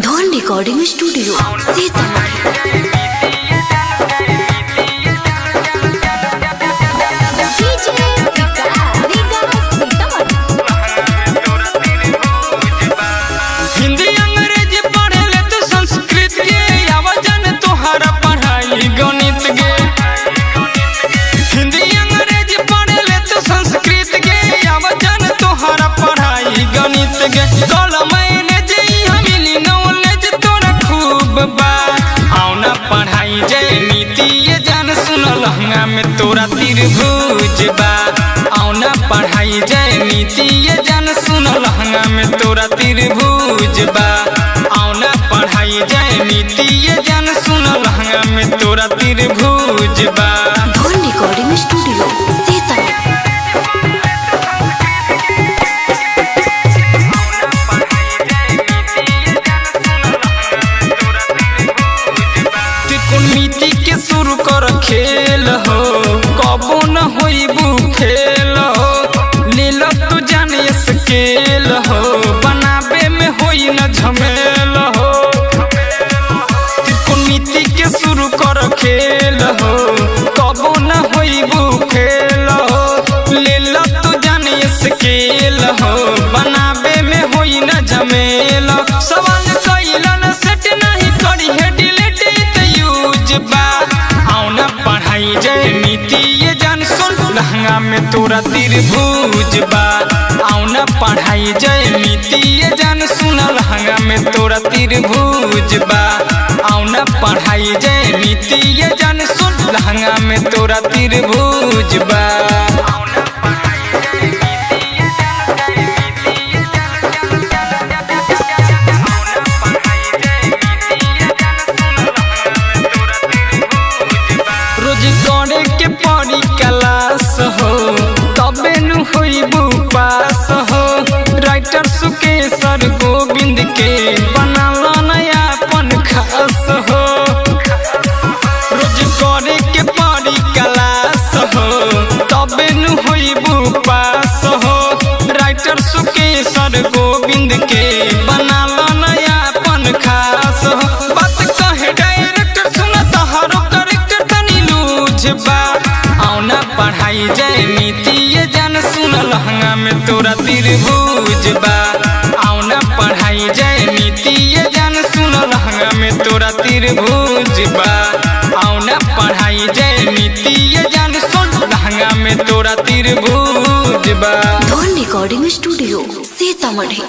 धन recording studio Sitamarhi. Hindi अंग्रेजी पढ़े ले तो संस्कृत के आवाजन तोहरा पढ़ाई गणित के। हिंदी अंग्रेजी पढ़े ले तो संस्कृत के आवाजन तोहरा पढ़ाई गणित के। कलम मैनेज मिली नॉलेज तोरा खूब बा। आओ ना पढ़ाई जय नीति ये जान सुन लहंगा में तोरा त्रिभुज बा। आओ ना पढ़ाई जय नीति ये जान सुन लहंगा में तोरा त्रिभुज बा। आओ ना पढ़ाई जय नीति ये जान सुन लहंगा में तोरा त्रिभुज बा। धन रिकॉर्डिंग स्टूडियो सीतामढ़ी। नीति के शुरू कर खेल हो कबो न होइबू फेल हो। ले लो तू जाने स्केल हो बनाबे में होई न झमेल हो। नीति के शुरू कर खेल हो कबो न होइबू फेल हो। ले लो तू जाने स्केल हो बनाबे में होई न झमेल। सवाल कइला न सेट नहीं करी है डिलीट यूज बा। आओ ना पढ़ाई जय नीति ये जान सुन लहंगा में तोरा त्रिभुज बा। आओ ना पढ़ाई जय नीति ये जान सुन लहंगा में तोरा त्रिभुज बा। आओ ना पढ़ाई जय नीति ये जान सुन लहंगा में तोरा त्रिभुज बा। रोज करे के पड़ी क्लास हो तबे नु होइबू पास हो। राइटर सुकेशर गोविंद के बनाला नया अपन खास हो। रोज करे के पड़ी क्लास हो तबे नु होइबू पास हो। राइटर सुकेशर गोविंद के बनाला नया अपन खास हो। बात कहे डायरेक्टर सुना तहरो करेक्टर तनी लूझ बा। आओ ना पढ़ाई जय नीति ये जान सुन लहंगा में तोरा त्रिभुज बा। आओ ना पढ़ाई जय नीति ये जान सुन लहंगा में तोरा त्रिभुज बा। आओ ना पढ़ाई जय नीति ये जान सुन लहंगा में तोरा त्रिभुज बा। धन रिकॉर्डिंग स्टूडियो सीतामढ़ी।